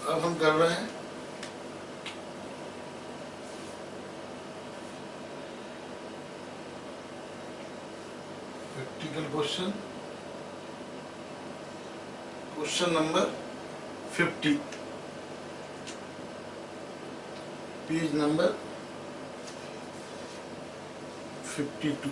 अब हम कर रहे हैं practical question, question number 50, page number 52।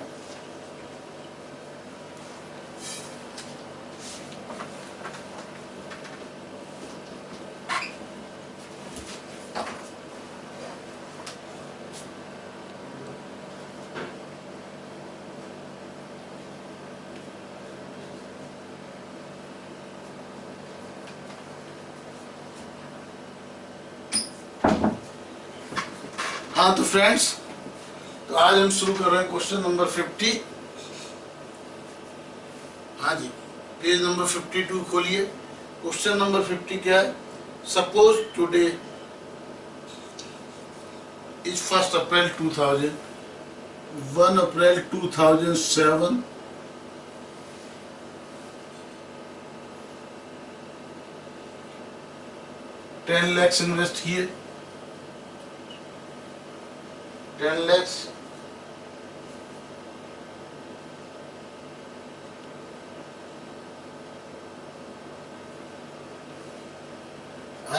हाँ तो फ्रेंड्स, तो आज हम शुरू कर रहे हैं क्वेश्चन नंबर 50। हाँ जी, पेज नंबर 52 खोलिए। क्वेश्चन नंबर 50 क्या है? Suppose today is 1 April 2000, 1 April 2007, $10 lakhs invest किए, 10 lakhs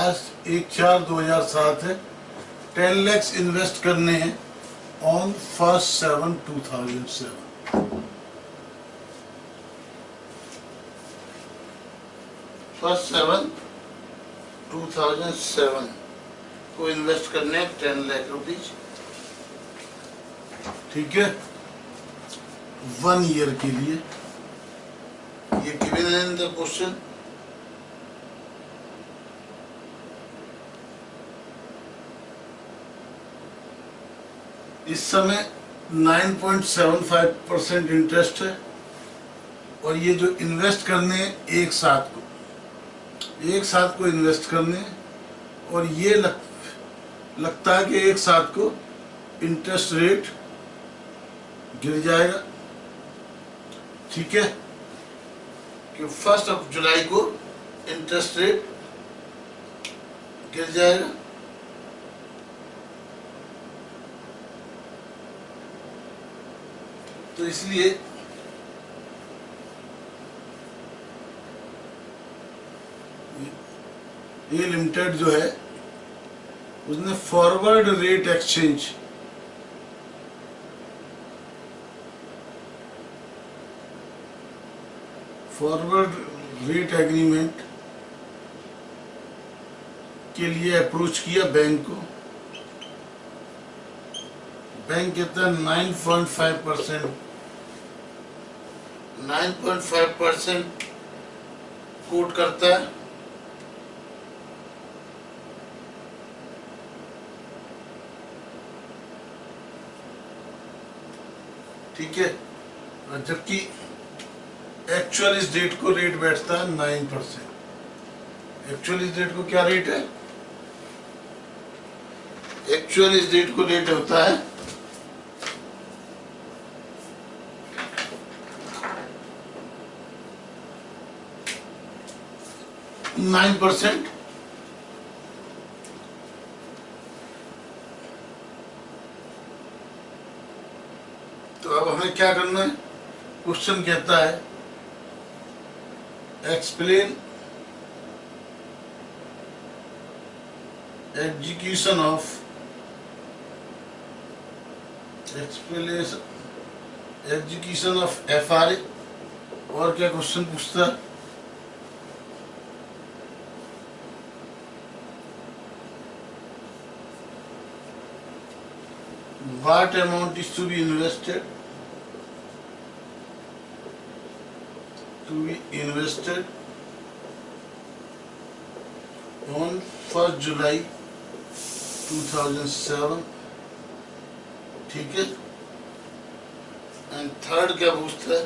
आज 1/4/2007 है। 10 lakhs इन्वेस्ट करने हैं ऑन 1/7/2007। 1/7/2007 को इन्वेस्ट करने हैं 10 लाख रुपीज, ठीक है, 1 ईयर के लिए। ये गिवन है इन द क्वेश्चन। इस समय 9.75% इंटरेस्ट है, और ये जो इन्वेस्ट करने हैं एक साथ को इन्वेस्ट करने हैं, और ये लगता है कि एक साथ को इंटरेस्ट रेट गिर जाएगा, ठीक है, कि 1 जुलाई को इंटरेस्ट रेट गिर जाएगा। तो इसलिए ये लिमिटेड जो है उसने फॉरवर्ड रेट एक्सचेंज एग्रीमेंट के लिए अप्रोच किया बैंक को। बैंक कहता है 9.5% कोट करता है, ठीक है, और जबकि एक्चुअल इस डेट को रेट बैठता है 9%। एक्चुअल इस डेट को क्या रेट है? एक्चुअल इस डेट को रेट होता है 9%। तो अब हमें क्या करना है? क्वेश्चन कहता है एक्सप्लेन एग्जीक्यूशन ऑफ FRA। और क्या क्वेश्चन पूछता है? What amount is to be invested on 1 July 2007, ठीक है। एंड थर्ड क्या पूछता है?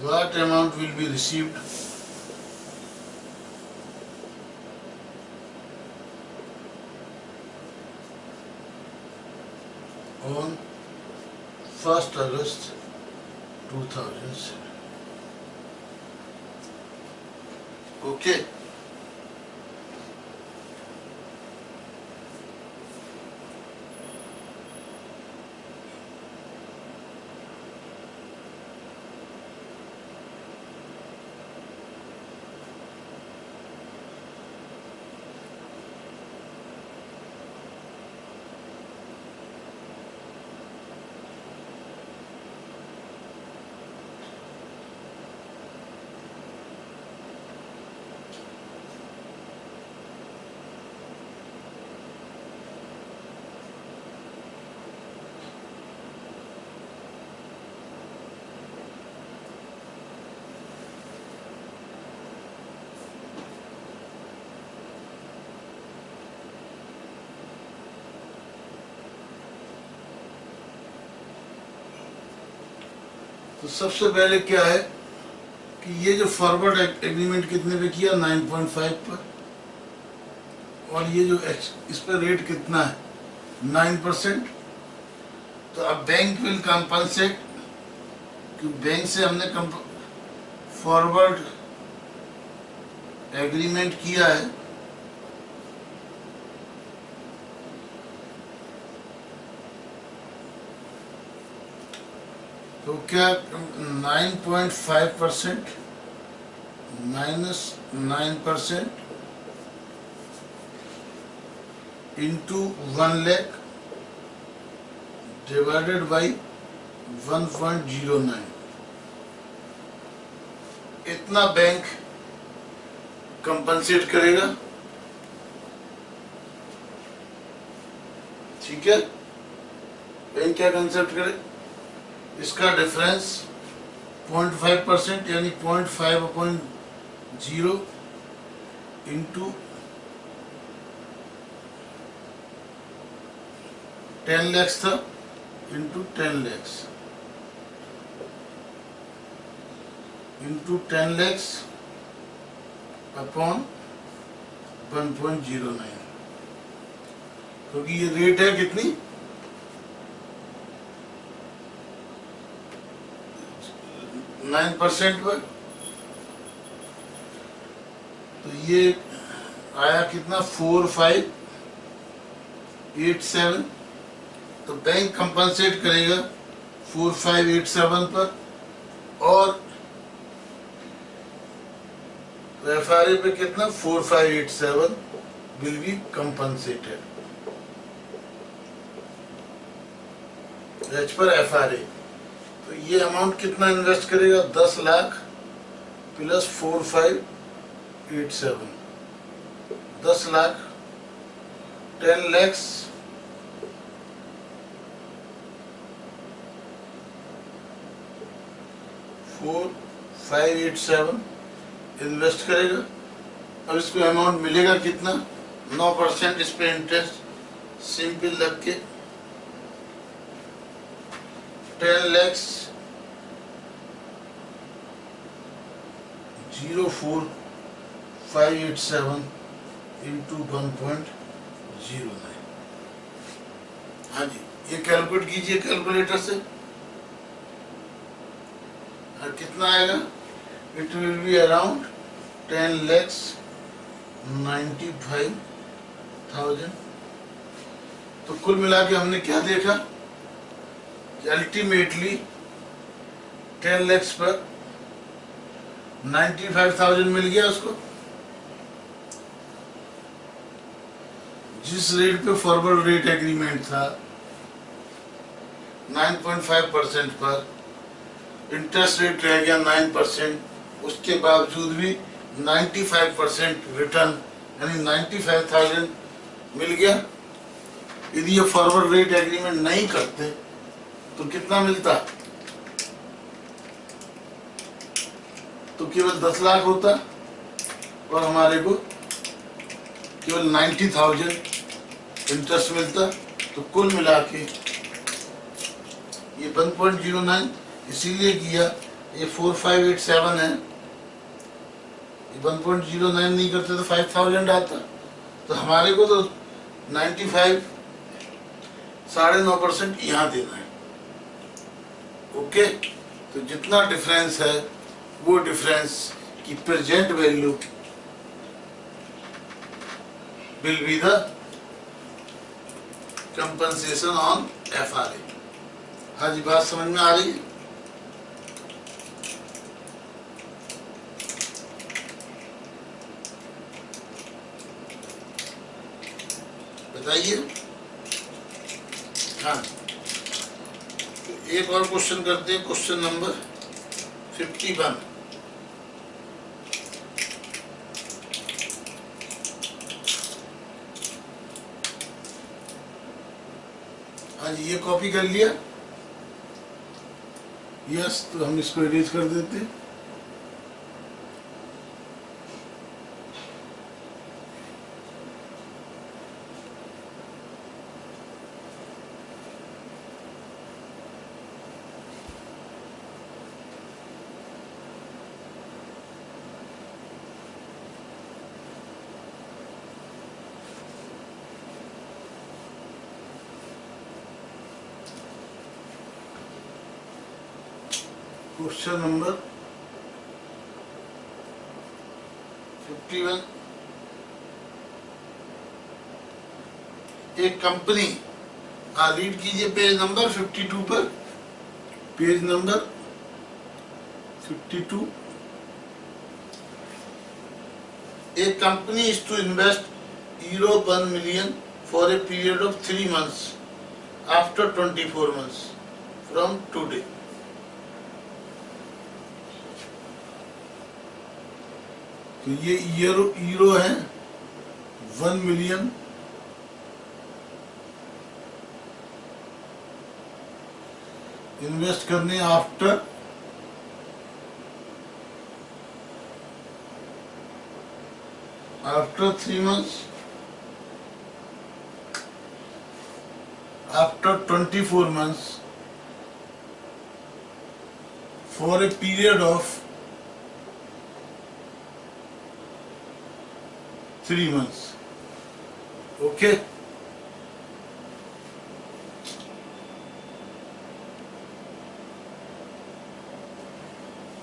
What amount will be received on 1 August 2007, okay. तो सबसे पहले क्या है कि ये जो फॉरवर्ड एग्रीमेंट कितने पे किया, 9.5 पर, और ये जो इस पर रेट कितना है, 9%। तो अब बैंक विल कंपनसेट, क्योंकि बैंक से हमने फॉरवर्ड एग्रीमेंट किया है, तो क्या 9.5% minus 9% into 1 lakh divided by 1.09, इतना बैंक कंपनसेट करेगा। ठीक है, बैंक क्या कंसेप्ट करे, इसका डिफरेंस 0.5% यानी 0.5/0 इंटू 10 लाख था, into 10 lakh into 10 lakh upon 1.09, क्योंकि ये रेट है कितनी, 9% पर। तो ये आया कितना, 4587। तो बैंक कंपनसेट करेगा 4587 पर, और एफआरए पे कितना, 4587 will be compensated as per FRA. तो ये अमाउंट कितना इन्वेस्ट करेगा, 10 lakh plus 4587, 10 lakh, 10 lakhs, four 587 invest करेगा। अब इसको अमाउंट मिलेगा कितना, 9% इस पे इंटरेस्ट सिंपल लग के 10 lakhs 04587 इंटू 1.09। हाँ जी, ये कैलकुलेट कीजिए कैलकुलेटर से, और कितना आएगा, इट विल बी अराउंड 10,95,000। तो कुल मिला के हमने क्या देखा, अल्टीमेटली 10 lakhs पर 95,000 मिल गया उसको, जिस रेट पे फॉरवर्ड रेट एग्रीमेंट था 9.5% पर, इंटरेस्ट रेट रह गया 9%, उसके बावजूद भी 95% रिटर्न यानी 95,000 मिल गया। यदि ये फॉरवर्ड रेट एग्रीमेंट नहीं करते तो कितना मिलता, तो केवल 10 लाख होता और हमारे को केवल 90,000 इंटरेस्ट मिलता। तो कुल मिला के ये 1.09 इसीलिए किया, ये 4587 है, ये 1.09 नहीं करते तो 5,000 आता, तो हमारे को तो 95 9.5% यहाँ देना है। ओके, तो जितना डिफरेंस है वो डिफरेंस की present value will be the compensation on FRA। हाँ जी, बात समझ में आ रही है? बताइए। हाँ, तो एक और क्वेश्चन करते हैं, क्वेश्चन नंबर 51। हाँ जी, ये कॉपी कर लिया? यस, तो हम इसको इरेज कर देते हैं। Question number 51। एक कंपनी, रीड कीजिए पेज नंबर 52 पर, पेज नंबर 52। एक company is to invest €1 million for a period of 3 months after 24 months from today। तो ये यूरो है 1 मिलियन इन्वेस्ट करने after 3 months, after 24 months, for a period of 3 months। Okay,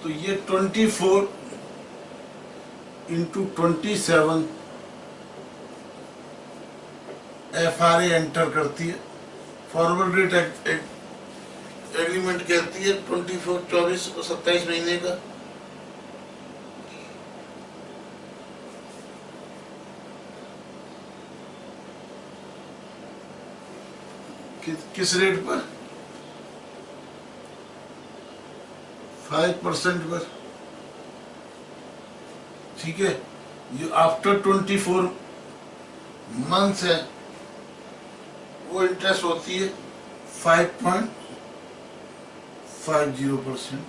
तो ये 24 into 27 FRA enter करती है। Forward rate agreement कहती है 24, 24 और 27 महीने का। किस रेट पर? 5% पर। ठीक है, ये आफ्टर 24 मंथ्स है, वो इंटरेस्ट होती है 5.50%।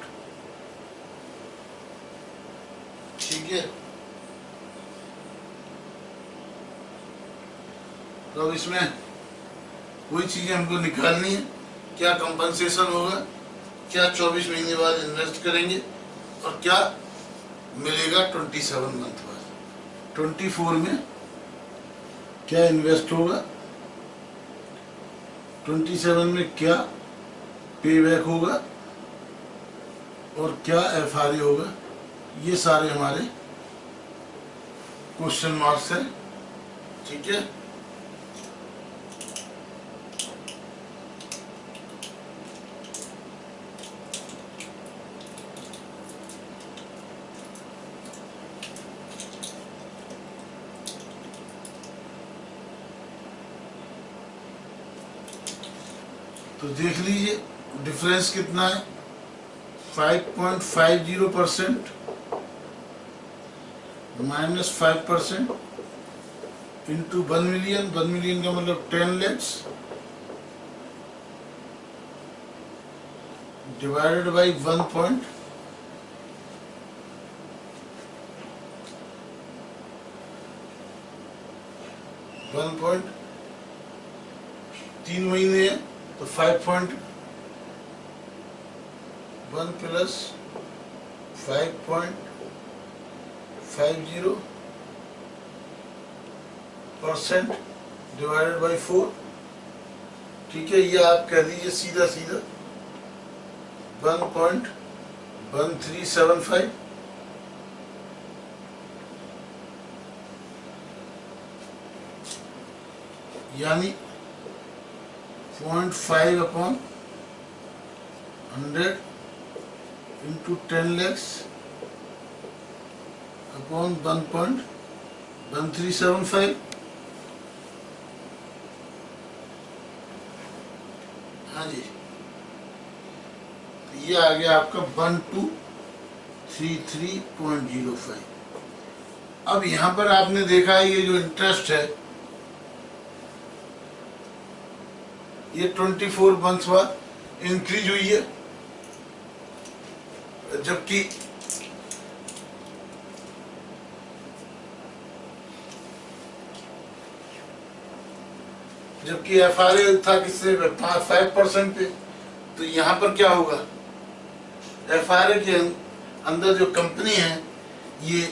ठीक है, तो अब इसमें वही चीजें हमको निकालनी है, क्या कंपनसेशन होगा, क्या 24 महीने बाद इन्वेस्ट करेंगे और क्या मिलेगा 27 मंथ बाद। 24 में क्या इन्वेस्ट होगा, 27 में क्या पे बैक होगा और क्या FRA होगा, ये सारे हमारे क्वेश्चन मार्क्स हैं। ठीक है, तो देख लीजिए डिफरेंस कितना है, 5.50% माइनस 5% इंटू 1 मिलियन। 1 मिलियन का मतलब 10 lakhs डिवाइडेड बाई 1.3 महीने है, तो 5.1 प्लस 5.50% डिवाइडेड बाई 4। ठीक है, ये आप कह दीजिए सीधा सीधा 1.1375। यानी 0.5 अपॉन 100 इंटू 10 lakhs अपॉन 1.1375। हाँ जी, ये आ गया आपका 1233.05। अब यहाँ पर आपने देखा है ये जो इंटरेस्ट है ये 24 मंथ्स बाद इंक्रीज हुई है, जबकि FRA था किससे 5% पे। तो यहाँ पर क्या होगा, FRA के अंदर जो कंपनी है ये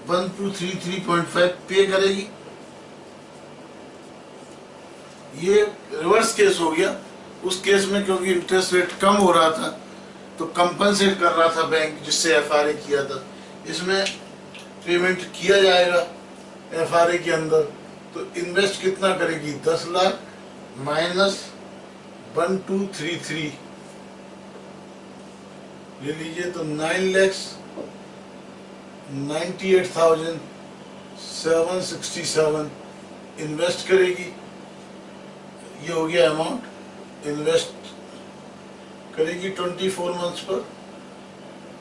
1233.5 पे करेगी। ये रिवर्स केस हो गया। उस केस में क्योंकि इंटरेस्ट रेट कम हो रहा था तो कंपनसेट कर रहा था बैंक जिससे FRA किया था। इसमें पेमेंट किया जाएगा FRA के अंदर। तो इन्वेस्ट कितना करेगी, 10 लाख माइनस 1233 ले लीजिए तो 9,98,767 इन्वेस्ट करेगी। ये हो गया अमाउंट इन्वेस्ट करेगी 24 मंथ्स पर।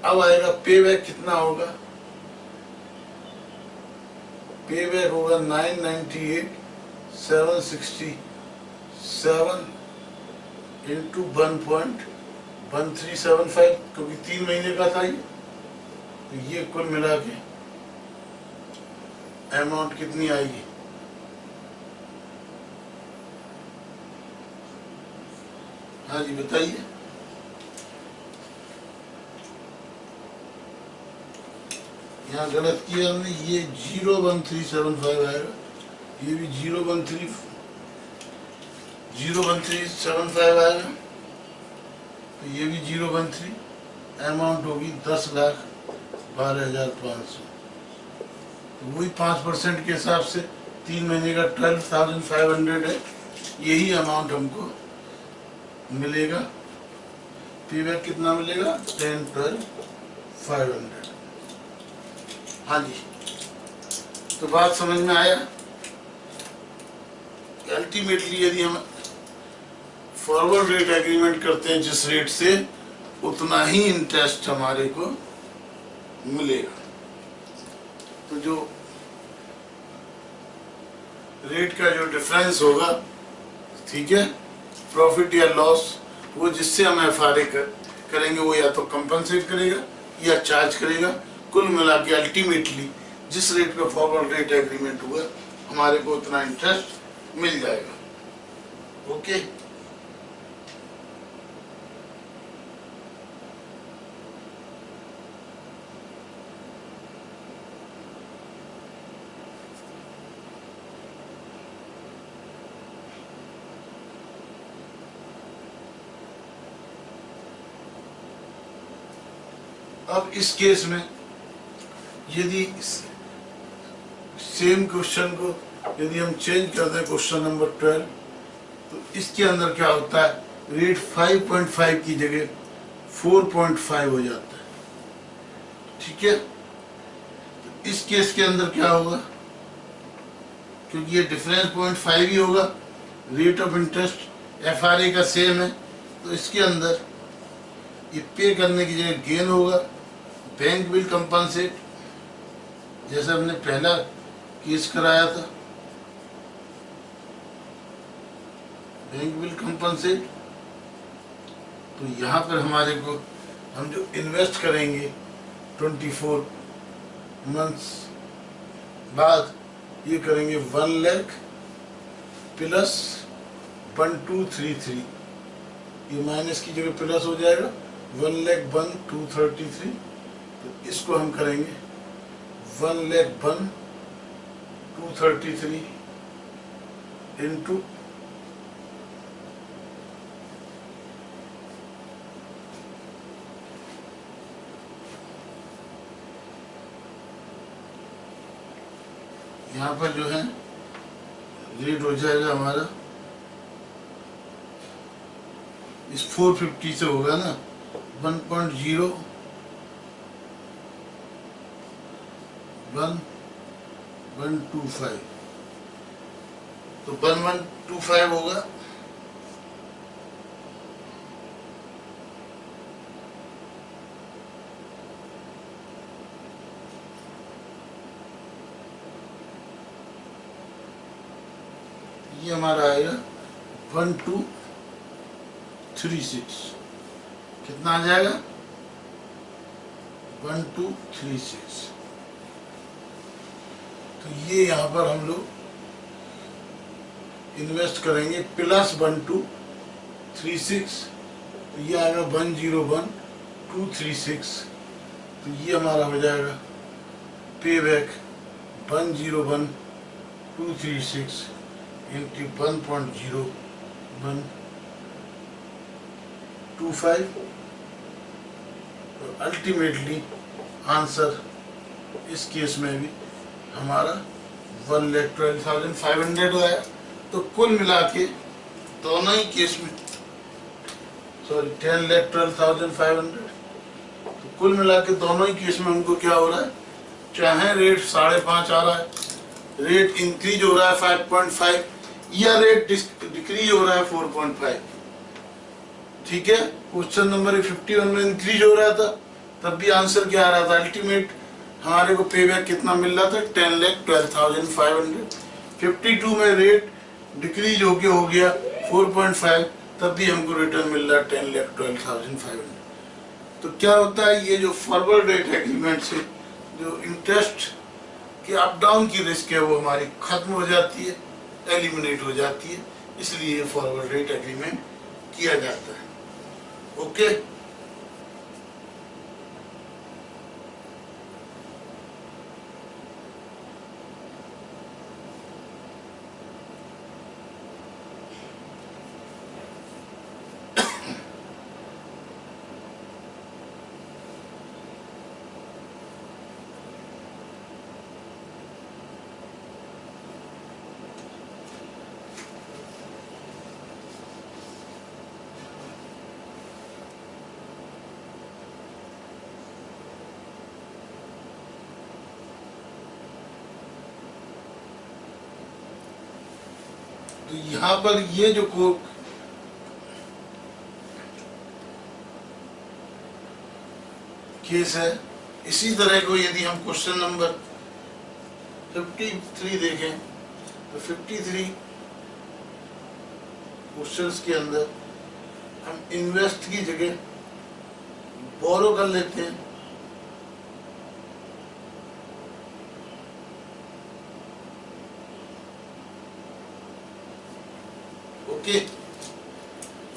अब आएगा पे बैक कितना होगा, पे बैक होगा 998,767 इंटू 1.1375 क्योंकि 3 महीने का था ये। तो ये कुल मिला के अमाउंट कितनी आएगी, हाँ जी बताइए। यहाँ गलत किया हमने, ये 01375 आएगा, ये भी 01375 आएगा, तो ये भी 013। अमाउंट होगी 10,12,500। तो वही 5% के हिसाब से 3 महीने का 12,500 है। यही अमाउंट हमको मिलेगा। पे कितना मिलेगा, 10,12,500। हाँ जी, तो बात समझ में आया। अल्टीमेटली यदि हम फॉरवर्ड रेट एग्रीमेंट करते हैं जिस रेट से, उतना ही इंटरेस्ट हमारे को मिलेगा। तो जो रेट का जो डिफरेंस होगा, ठीक है, प्रॉफिट या लॉस, वो जिससे हम FRA करेंगे वो या तो कंपनसेट करेगा या चार्ज करेगा। कुल मिला के अल्टीमेटली जिस रेट पे फॉरवर्ड रेट एग्रीमेंट हुआ हमारे को उतना इंटरेस्ट मिल जाएगा। ओके, अब इस केस में यदि सेम क्वेश्चन को यदि हम चेंज कर दें, क्वेश्चन नंबर 12, तो इसके अंदर क्या होता है, रेट 5.5 की जगह 4.5 हो जाता है। ठीक है, तो इस केस के अंदर क्या होगा, क्योंकि ये डिफरेंस 0.5 ही होगा, रेट ऑफ इंटरेस्ट FRA का सेम है, तो इसके अंदर ये पे करने की जगह गेन होगा। बैंक विल कंपनसेट, जैसे हमने पहला केस कराया था, बैंक विल कंपनसेट। तो यहाँ पर हमारे को हम जो इन्वेस्ट करेंगे 24 मंथ्स बाद, ये करेंगे 1 लाख प्लस 1233, ये माइनस की जगह प्लस हो जाएगा, 1,01,233। तो इसको हम करेंगे 1,01,233 इंटू यहाँ पर जो है रेट हो जाएगा हमारा इस 450 से होगा ना 1.0125, तो 1125 होगा। ये हमारा आएगा 1236। कितना आ जाएगा 1236। तो ये यहाँ पर हम लोग इन्वेस्ट करेंगे प्लस 1236, तो ये आएगा 101236। तो ये हमारा हो जाएगा पे बैक 101236 इंटू 1.0125। तो अल्टीमेटली आंसर इस केस में भी हमारा 1,12,500 आया। तो कुल मिला के दोनों ही केस में 10,12,500। तो कुल मिला के दोनों ही केस में हमको क्या हो रहा है, चाहे रेट 5.5 आ रहा है, रेट इंक्रीज हो रहा है 5.5 या रेट डिक्रीज हो रहा है 4.5। ठीक है, क्वेश्चन नंबर 51 में इंक्रीज हो रहा था तब भी आंसर क्या आ रहा था, अल्टीमेट हमारे को पे बैक कितना मिल रहा था 10,12,500। 52 में रेट डिक्रीज होके हो गया 4.5, तब भी हमको रिटर्न मिल रहा है 10,12,500। तो क्या होता है, ये जो फॉरवर्ड रेट एग्रीमेंट से जो इंटरेस्ट के अप डाउन की रिस्क है वो हमारी खत्म हो जाती है, एलिमिनेट हो जाती है, इसलिए फॉरवर्ड रेट एग्रीमेंट किया जाता है। ओके, तो यहाँ पर ये जो केस है, इसी तरह को यदि हम क्वेश्चन नंबर 53 देखें तो 53 क्वेश्चंस के अंदर हम इन्वेस्ट की जगह बोरो कर लेते हैं। ओके,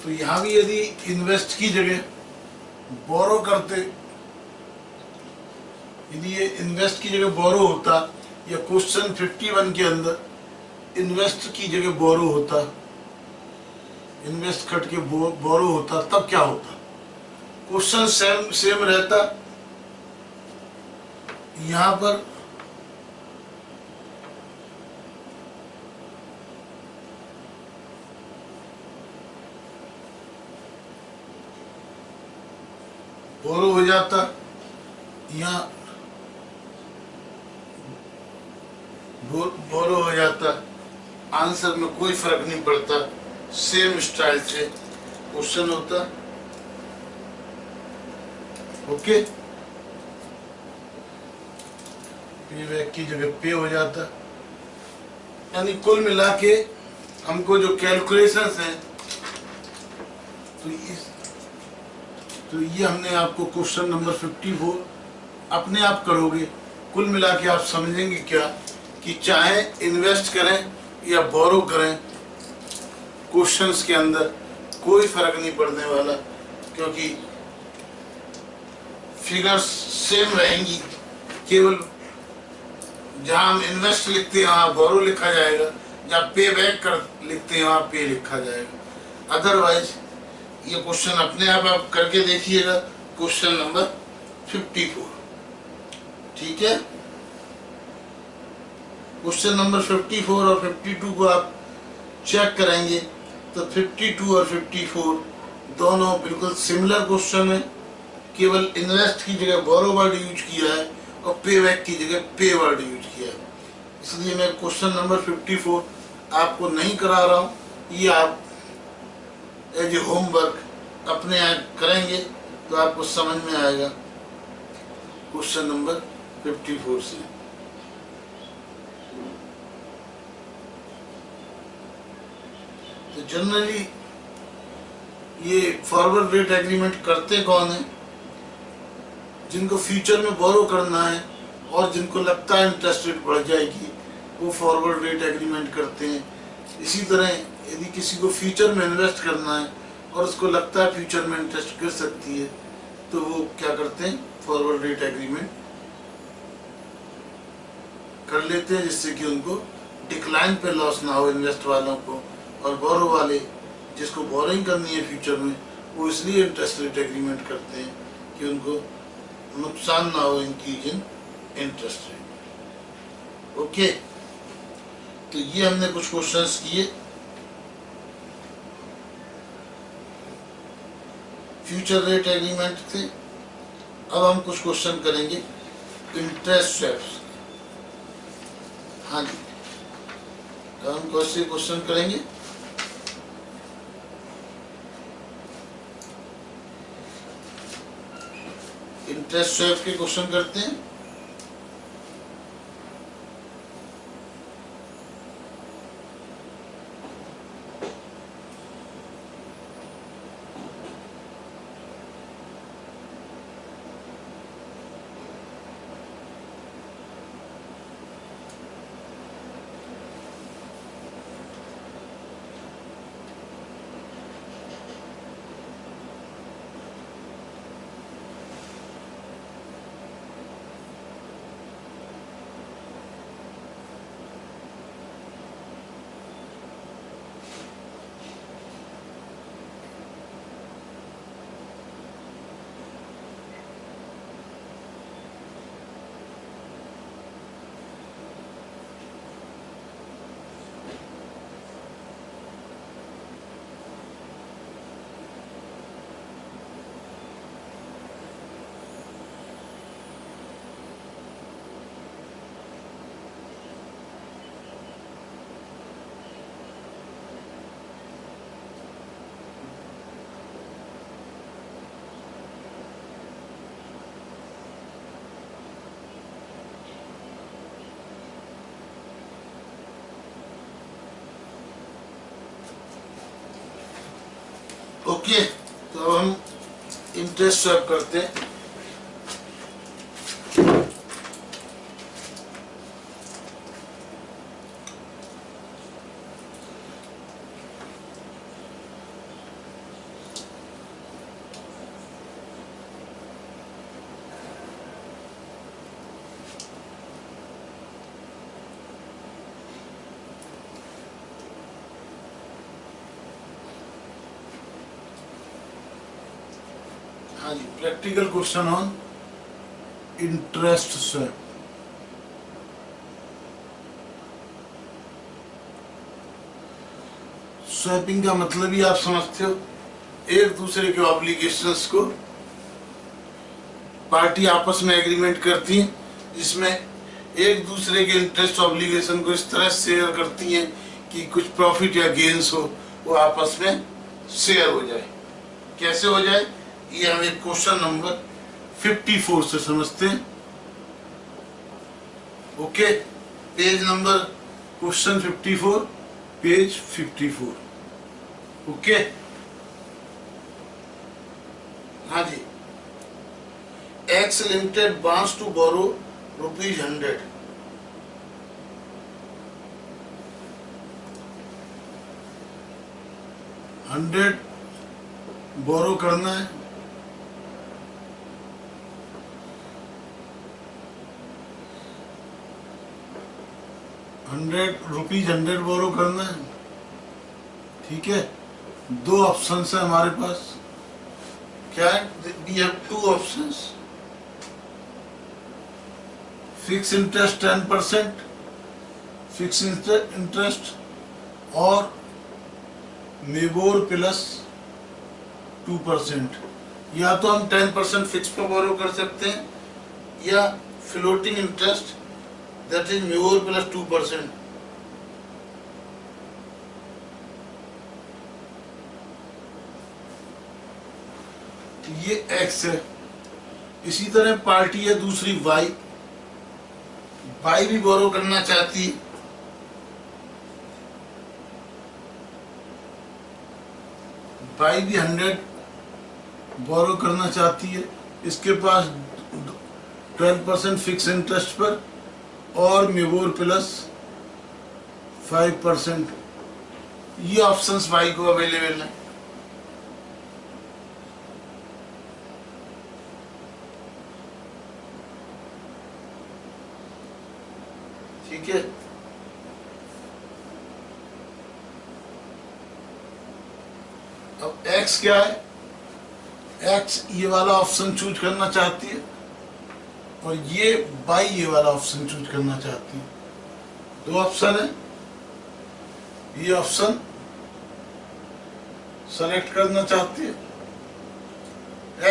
तो यहां भी यदि इन्वेस्ट की जगह बोरो करते, यदि ये इन्वेस्ट की जगह बोरो होता या क्वेश्चन 51 के अंदर इन्वेस्ट की जगह बोरो होता, इन्वेस्ट कट के बोरो होता, तब क्या होता, क्वेश्चन सेम रहता। यहां पर बोरो हो जाता, यहाँ बोरो हो जाता, आंसर में कोई फर्क नहीं पड़ता, सेम स्टाइल से क्वेश्चन होता। ओके, पे बैक की जगह पे हो जाता। यानी कुल मिला के हमको जो कैलकुलेशंस हैं, तो ये हमने आपको क्वेश्चन नंबर 54 अपने आप करोगे, कुल मिला के आप समझेंगे क्या कि चाहे इन्वेस्ट करें या बोरो करें, क्वेश्चंस के अंदर कोई फर्क नहीं पड़ने वाला, क्योंकि फिगर्स सेम रहेंगी। केवल जहां हम इन्वेस्ट लिखते हैं वहां बोरो लिखा जाएगा, जहां पे बैक कर लिखते हैं वहां पे लिखा जाएगा। अदरवाइज ये क्वेश्चन अपने आप करके देखिएगा, क्वेश्चन नंबर 54। ठीक है, क्वेश्चन नंबर 54 और 52 को आप चेक करेंगे तो 52 और 54 दोनों बिल्कुल सिमिलर क्वेश्चन है, केवल इन्वेस्ट की जगह बोरो वर्ड यूज किया है और पे बैक की जगह पे वर्ड यूज किया है। इसलिए मैं क्वेश्चन नंबर 54 आपको नहीं करा रहा हूँ, ये आप एज ए होमवर्क अपने आप करेंगे तो आपको समझ में आएगा क्वेश्चन नंबर 54 से। तो जनरली ये फॉरवर्ड रेट एग्रीमेंट करते कौन है? जिनको फ्यूचर में बोरो करना है और जिनको लगता है इंटरेस्ट रेट बढ़ जाएगी, वो फॉरवर्ड रेट एग्रीमेंट करते हैं। इसी तरह यदि किसी को फ्यूचर में इन्वेस्ट करना है और उसको लगता है फ्यूचर में इंटरेस्ट गिर सकती है, तो वो क्या करते हैं, फॉरवर्ड रेट एग्रीमेंट कर लेते हैं, जिससे कि उनको डिक्लाइन पे लॉस ना हो इन्वेस्ट वालों को, और बोरो वाले जिसको बोरिंग करनी है फ्यूचर में, वो इसलिए इंटरेस्ट रेट एग्रीमेंट करते हैं कि उनको नुकसान ना हो increase in interest rate. Okay, तो ये हमने कुछ क्वेश्चंस किए फ्यूचर रेट एग्रीमेंट थे। अब हम कुछ क्वेश्चन करेंगे इंटरेस्ट स्वैप्स। हाँ जी, अब हम कौन से क्वेश्चन करेंगे? इंटरेस्ट स्वैप के क्वेश्चन करते हैं। ओके, तो अब हम इंटरेस्ट स्वैप करते हैं। हाँ जी, practical question on interest swap. Swapping का मतलब ही आप समझते हो, एक दूसरे के ऑब्लिगेशंस को पार्टी आपस में एग्रीमेंट करती है, जिसमें एक दूसरे के इंटरेस्ट ऑब्लिगेशन को इस तरह शेयर करती हैं कि कुछ प्रॉफिट या गेन्स हो वो आपस में शेयर हो जाए। कैसे हो जाए, ये हम एक क्वेश्चन नंबर 54 से समझते हैं। Okay, page number question 54, page 54। Okay, हाँ जी, X limited wants to borrow ₹100। Borrow करना है, ₹100 बोरो करना है। ठीक है, दो ऑप्शन है हमारे पास। क्या है? We have two options, fix interest 10% fix interest और मेबोर प्लस 2%। या तो हम 10% फिक्स पर बोरो कर सकते हैं या floating interest that is MIBOR plus 2%। ये एक्स है। इसी तरह पार्टी है दूसरी वाई। वाई भी बोरो करना चाहती है। वाई भी 100 बोरो करना चाहती है। इसके पास 12% फिक्स इंटरेस्ट पर और मेबोर प्लस 5%। ये ऑप्शंस वाई को अवेलेबल है। ठीक है। अब एक्स क्या है? एक्स ये वाला ऑप्शन चूज करना चाहती है और ये बाई ये वाला ऑप्शन चूज करना चाहती है। दो ऑप्शन है, ये ऑप्शन सेलेक्ट करना चाहती है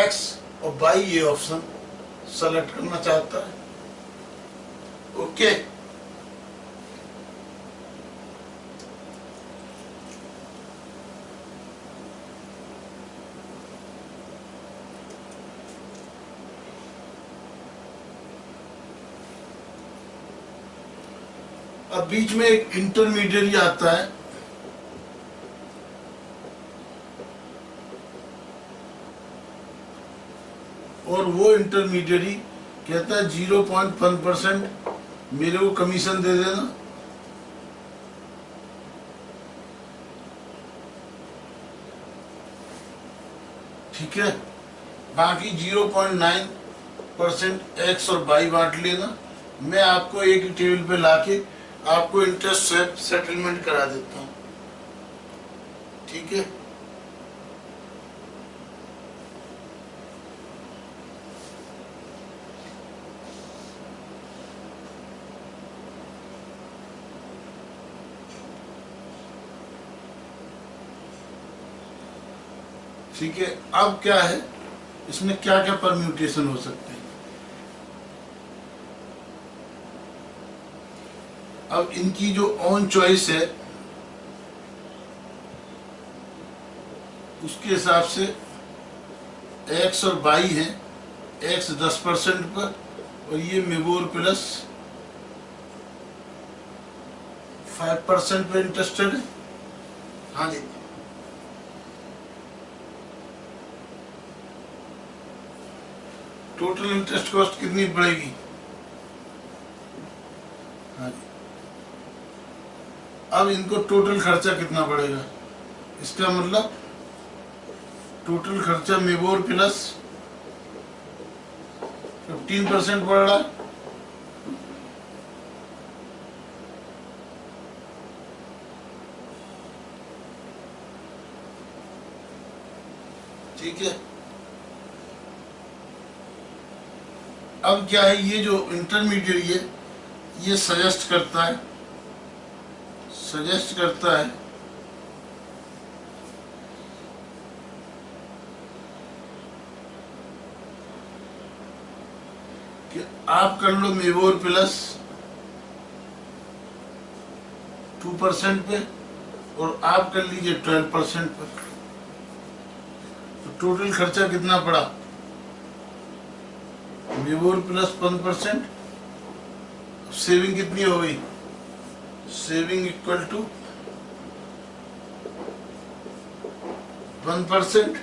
एक्स और बाई ये ऑप्शन सेलेक्ट करना चाहता है। ओके। अब बीच में एक इंटरमीडिएट आता है। और वो इंटरमीडिएट कहता है 0.1% मेरे को कमीशन दे देना। ठीक है। बाकी 0.9% एक्स और बाई बांट लेना। मैं आपको एक ही टेबल पे लाके आपको इंटरेस्ट सेटलमेंट करा देता हूँ। ठीक है। ठीक है। अब क्या है, इसमें क्या क्या परम्यूटेशन हो सकते हैं। अब इनकी जो ऑन चॉइस है उसके हिसाब से एक्स और बाई है। एक्स 10% पर और ये मेबोर प्लस 5% पे इंटरेस्टेड है। हाँ जी। टोटल इंटरेस्ट कॉस्ट कितनी पड़ेगी? हाँ जी। अब इनको टोटल खर्चा कितना पड़ेगा? इसका मतलब टोटल खर्चा मेबोर प्लस 15% पड़ रहा है। ठीक है। अब क्या है, ये जो इंटरमीडिएट है ये सजेस्ट करता है कि आप कर लो मेबोर प्लस 2% पे और आप कर लीजिए 12% पर। तो टोटल खर्चा कितना पड़ा? मेबोर प्लस 1%। सेविंग कितनी हो गई? Saving equal to 1%।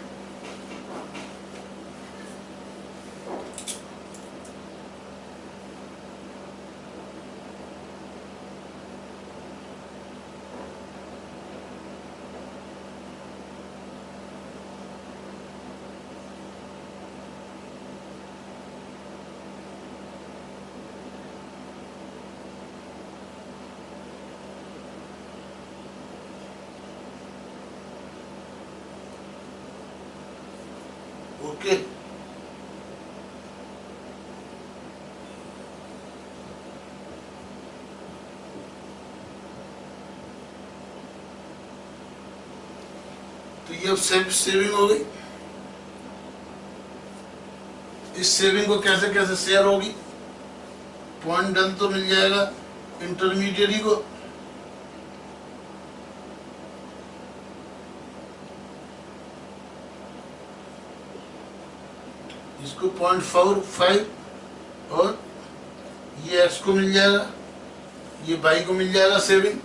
ओके। ये अब सेविंग हो गई। इस सेविंग को कैसे कैसे शेयर होगी, पॉइंट डन तो मिल जाएगा इंटरमीडिएरी को, इसको 0.45 और ये एक्स को मिल जाएगा, ये बाई को मिल जाएगा सेविंग।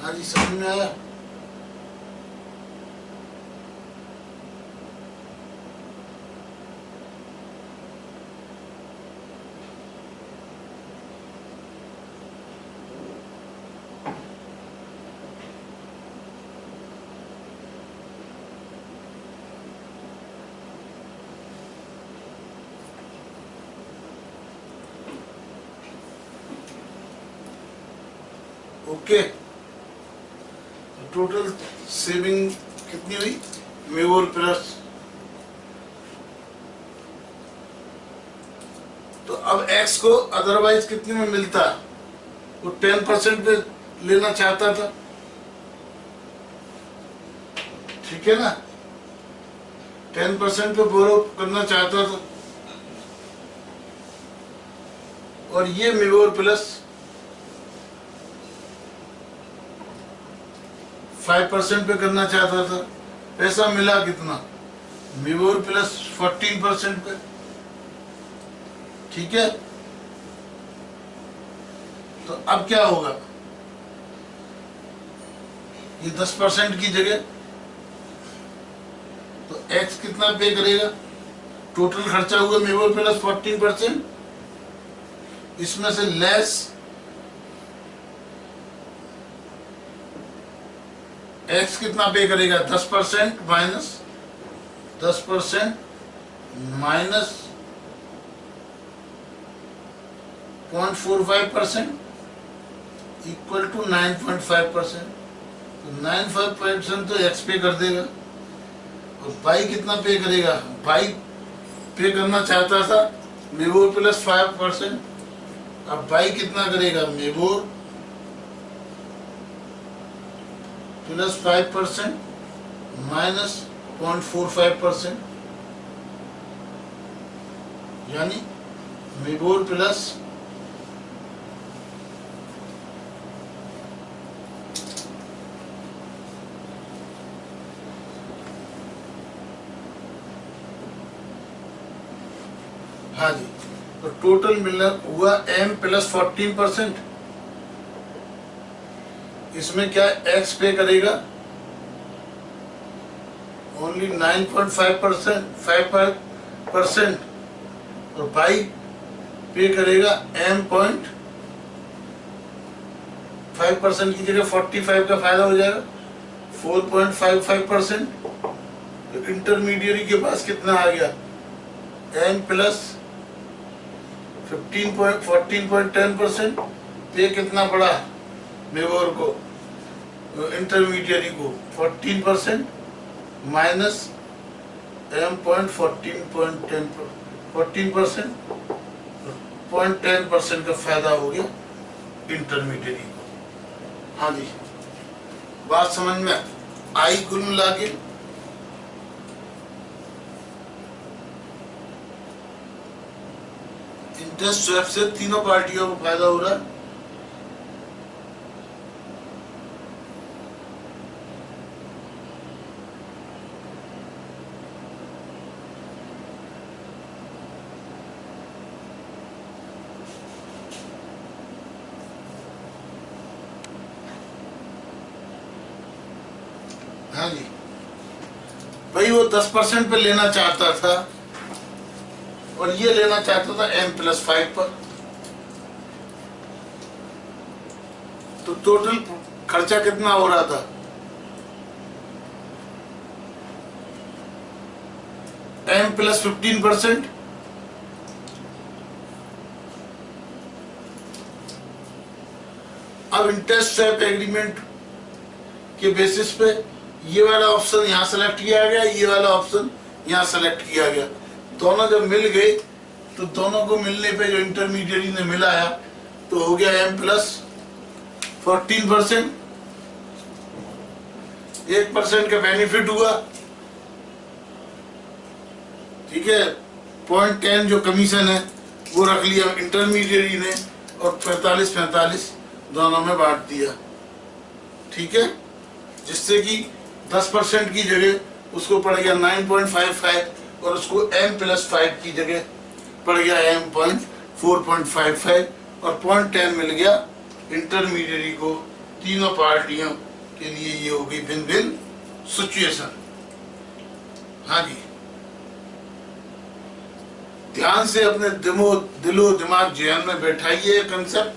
हाँ जी, समझ में आया। ओके, टोटल सेविंग कितनी हुई, मेवोर प्लस। तो अब एक्स को अदरवाइज कितने में मिलता, वो 10% पे लेना चाहता था, ठीक है ना, 10% पे बोरो करना चाहता था, और ये मेवोर प्लस 5% पे करना चाहता था। पैसा मिला कितना, मेवोर प्लस 14% पे, ठीक है। तो अब क्या होगा, ये 10% की जगह तो एक्स कितना पे करेगा, टोटल खर्चा हुआ मेवोर प्लस 14%, इसमें से लेस एक्स कितना पे करेगा, 10% माइनस 10% माइनस 0.45% इक्वल टू 9.5%। तो 9.5% तो एक्स पे कर देगा, और बाई कितना पे करेगा, बाई पे करना चाहता था मेवोर प्लस 5%, अब बाई कितना करेगा, मेवोर प्लस 5% माइनस 0.45%, यानी मेवोर प्लस हाँ जी, तो टोटल मिलना हुआ m प्लस 14%। इसमें क्या x पे करेगा, ओनली 9.5% और बाई पे करेगा m.5% की जगह 45 का फायदा हो जाएगा 4.55%। तो इंटरमीडिएरी के पास कितना आ गया, m प्लस 14.10%, पे कितना पड़ा मेवोर को, इंटरमीडिएरी को 14% माइनस m.14% 0.10% का फायदा हो गया इंटरमीडिएरी को। हाँ जी, बात समझ में आई। कुल मिला के इंटरेस्ट स्वैप से तीनों पार्टियों को फायदा हो रहा है। हाँ जी भाई, वो 10% पे लेना चाहता था और ये लेना चाहता था M+5 पर, तो टोटल खर्चा कितना हो रहा था? M+15%। अब इंटरेस्ट स्वैप एग्रीमेंट के बेसिस पे ये वाला ऑप्शन यहाँ सेलेक्ट किया गया, ये वाला ऑप्शन यहाँ सेलेक्ट किया गया। दोनों जब मिल गए तो दोनों को मिलने पे जो इंटरमीडिएरी ने मिलाया तो हो गया M+14%। 1% का बेनिफिट हुआ, ठीक है। 0.10 जो कमीशन है वो रख लिया इंटरमीडिएरी ने और 45-45 दोनों में बांट दिया, ठीक है। जिससे कि 10% की जगह उसको पड़ गया 9.55 और उसको M+5 की जगह पड़ गया M.4.55 और 0.10 मिल गया इंटरमीडिएरी को। तीनों पार्टियों के लिए ये हो गई विन विन सिचुएशन। हाँ जी, ध्यान से अपने दिलो दिमाग जेहन में बैठाइए। कंसेप्ट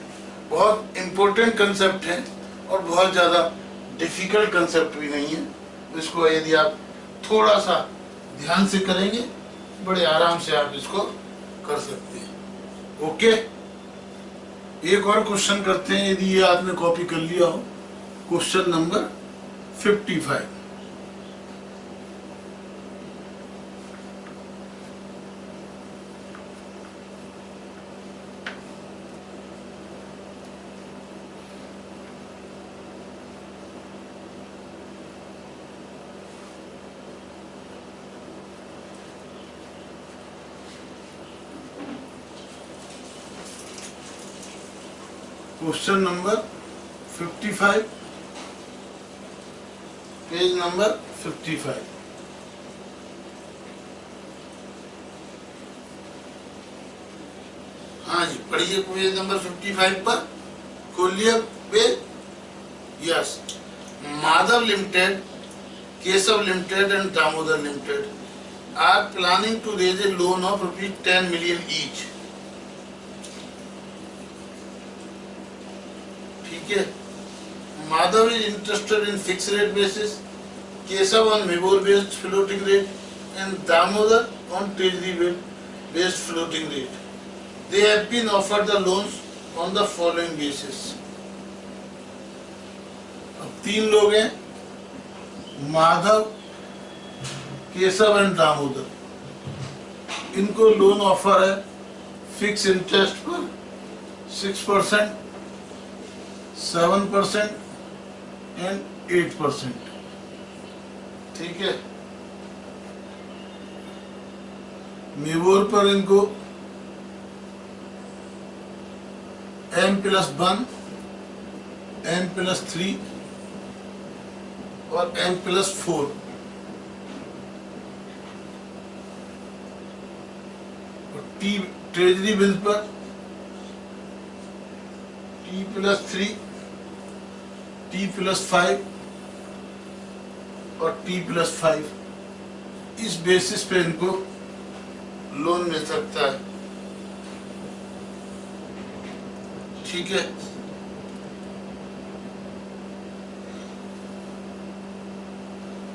बहुत इंपॉर्टेंट कंसेप्ट है और बहुत ज्यादा डिफिकल्ट कंसेप्ट भी नहीं है। इसको यदि आप थोड़ा सा ध्यान से करेंगे बड़े आराम से आप इसको कर सकते हैं। ओके, एक और क्वेश्चन करते हैं, यदि ये आपने कॉपी कर लिया हो। Question number 55। Question number 55, page number 55। हाँ जी, पढ़िए पेज नंबर 55 पर, खोलिए page. Yes, Madhav limited, Keshav limited and Damodar limited are planning to raise a loan of ₹10 million each. ठीक है, Madhav is interested in fixed rate basis, Keshav on MIBOR based floating rate and Damodar on treasury based floating rate. They have been offered the loans on the following basis. अब तीन लोग हैं, Madhav, Keshav and Damodar. इनको loan offer है fix interest पर 6%, 7% and 8%। ठीक है, मिबोर पर इनको M+1, M+3 और M+4 और ट्रेजरी बिल पर T+3, T+5 और T+5 इस बेसिस पे इनको लोन मिल सकता है। ठीक है,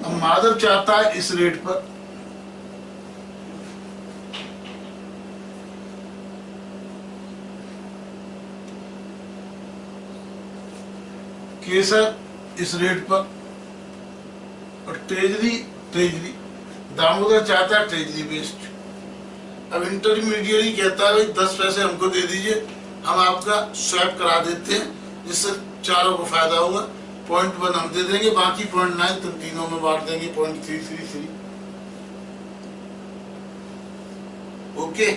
अब माधव चाहता है इस रेट पर, केशव इस रेट पर और ट्रेजरी दामोदर चाहता है ट्रेजरी बेस्ड। अब इंटरमीडिएरी कहता है भाई 10 पैसे हमको दे दीजिए, हम आपका स्वैप करा देते हैं, जिससे चारों को फायदा होगा। 0.1 हम दे देंगे, बाकी 0.9 तुम तीनों में बांट देंगे, 0.333। ओके,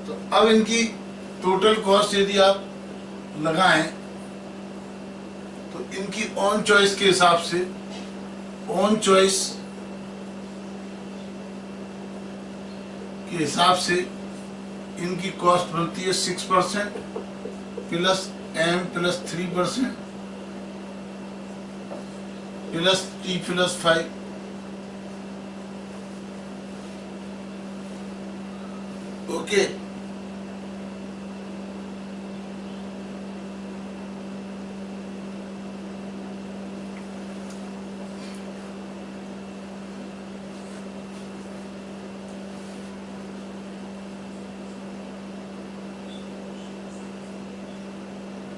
तो अब इनकी टोटल कॉस्ट यदि आप लगाएं तो इनकी ऑन चॉइस के हिसाब से, ऑन चॉइस के हिसाब से इनकी कॉस्ट बनती है 6% plus M plus 3% plus T plus 5। Okay,